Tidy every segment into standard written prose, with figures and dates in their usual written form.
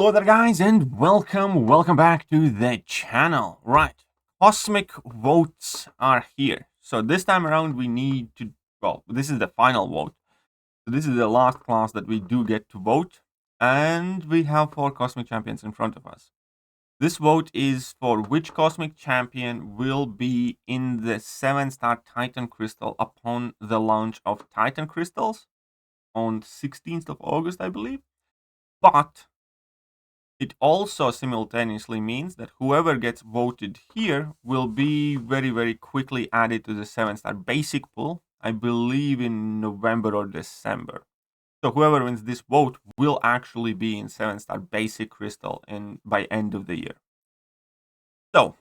Hello there guys and welcome back to the channel. Right, cosmic votes are here. So this time around we need to, well, this is the final vote. So this is the last class that we do get to vote. And we have 4 cosmic champions in front of us. This vote is for which cosmic champion will be in the 7-star Titan Crystal upon the launch of Titan Crystals on 16th of August, I believe. But it also simultaneously means that whoever gets voted here will be very quickly added to the 7-star basic pool, I believe in November or December. So whoever wins this vote will actually be in 7-star basic crystal by end of the year. So,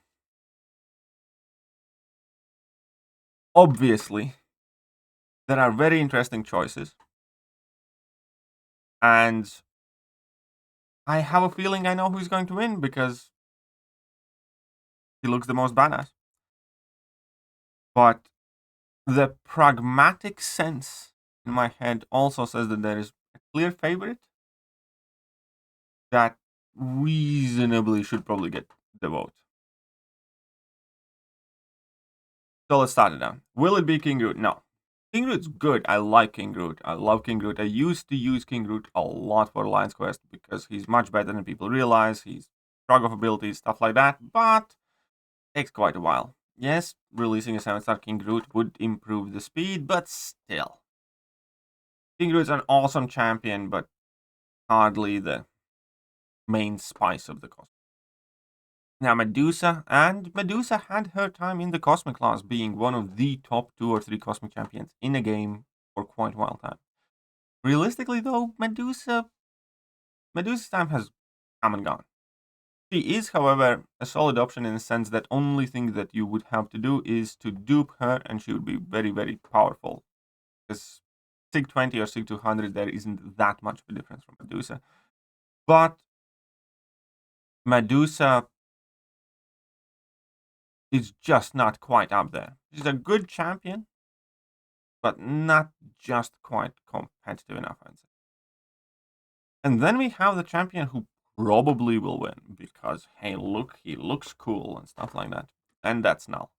obviously, there are very interesting choices. And I have a feeling I know who's going to win because he looks the most badass. But the pragmatic sense in my head also says that there is a clear favorite that reasonably should probably get the vote. So let's start it down. Will it be King Groot? No. King Groot's good. I like King Groot. I love King Groot. I used to use King Groot a lot for Alliance Quest because he's much better than people realize. He's shrug of abilities, stuff like that, but it takes quite a while. Yes, releasing a 7-star King Groot would improve the speed, but still. King Groot's an awesome champion, but hardly the main spice of the cosmos. Now Medusa had her time in the cosmic class, being one of the top 2 or 3 cosmic champions in a game for quite a while time. Realistically though, Medusa's time has come and gone. She is, however, a solid option in the sense that only thing that you would have to do is to dupe her and she would be very powerful. Because Sig 20 or Sig 200 there isn't that much of a difference from Medusa. But Medusa is just not quite up there. She's a good champion, but not just quite competitive enough, I'd say. And then we have the champion who probably will win because, hey, look, he looks cool and stuff like that. And that's Null.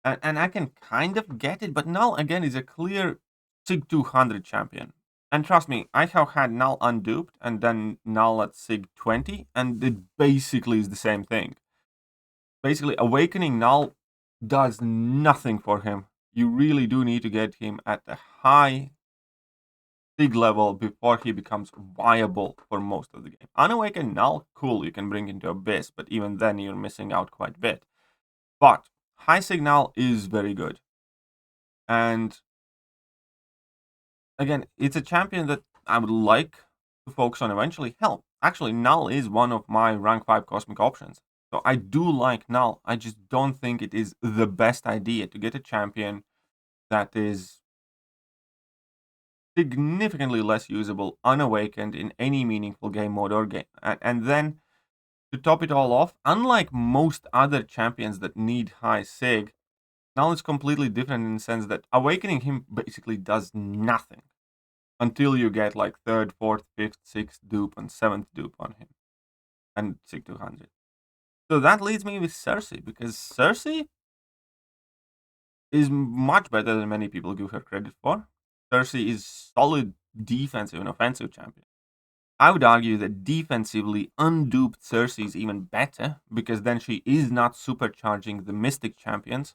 And I can kind of get it, but Null, again, is a clear Sig 200 champion. And trust me, I have had Null unduped and then Null at Sig 20, and it basically is the same thing. Basically, Awakening Null does nothing for him. You really do need to get him at a high Sig level before he becomes viable for most of the game. Unawakened Null, cool, you can bring into Abyss, but even then you're missing out quite a bit. But high Sig Null is very good. And again, it's a champion that I would like to focus on eventually. Hell, actually, Null is one of my rank 5 cosmic options. So I do like Null. I just don't think it is the best idea to get a champion that is significantly less usable, unawakened in any meaningful game mode or game. And then, to top it all off, unlike most other champions that need high Sig, Null is completely different in the sense that awakening him basically does nothing until you get like 3rd, 4th, 5th, 6th dupe and 7th dupe on him. And Sig 200. So that leads me with Cersei, because Cersei is much better than many people give her credit for. Cersei is solid defensive and offensive champion. I would argue that defensively, unduped Cersei is even better, because then she is not supercharging the Mystic champions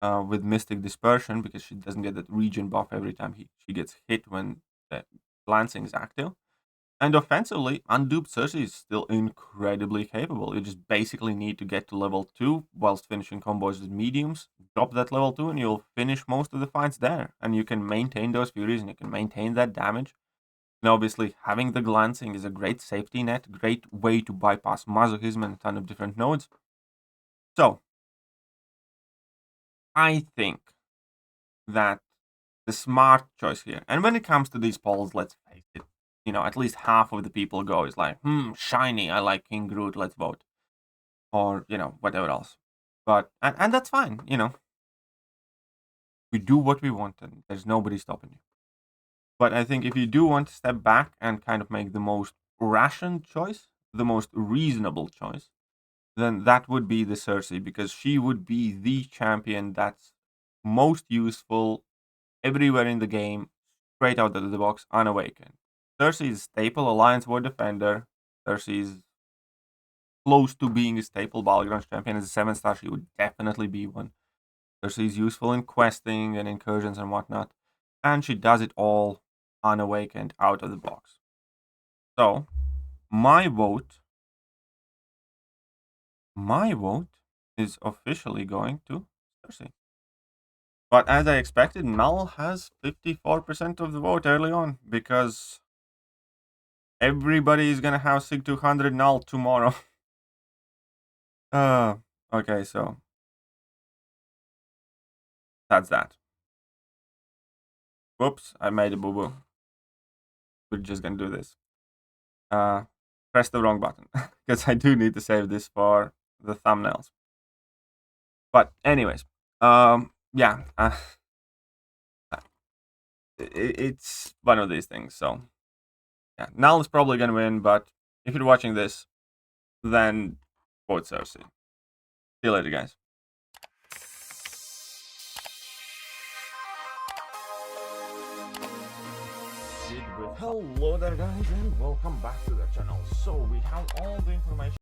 with Mystic Dispersion, because she doesn't get that regen buff every time she gets hit when the glancing is active. And offensively, unduped Cersei is still incredibly capable. You just basically need to get to level 2 whilst finishing combos with mediums. Drop that level 2 and you'll finish most of the fights there. And you can maintain those furies and you can maintain that damage. And obviously, having the glancing is a great safety net, great way to bypass masochism and a ton of different nodes. So, I think that the smart choice here, and when it comes to these polls, let's face it, at least half of the people go is like, shiny, I like King Groot, let's vote. Or, whatever else. But, and that's fine, We do what we want and there's nobody stopping you. But I think if you do want to step back and kind of make the most rational choice, the most reasonable choice, then that would be the Cersei, because she would be the champion that's most useful everywhere in the game, straight out of the box, unawakened. Cersei is staple Alliance War Defender. Cersei is close to being a staple Battlegrounds champion. As a 7-star, she would definitely be one. Cersei is useful in questing and incursions and whatnot, and she does it all unawakened out of the box. So, my vote is officially going to Cersei. But as I expected, Null has 54% of the vote early on, because everybody is gonna have Sig 200 Null tomorrow. Okay, so that's that. Whoops, I made a boo-boo. We're just gonna do this. Press the wrong button, because I do need to save this for the thumbnails. But anyways, yeah, it's one of these things. So yeah, Null is probably gonna win, but if you're watching this, then vote Cersei. See you later, guys. Hello there, guys, and welcome back to the channel. So we have all the information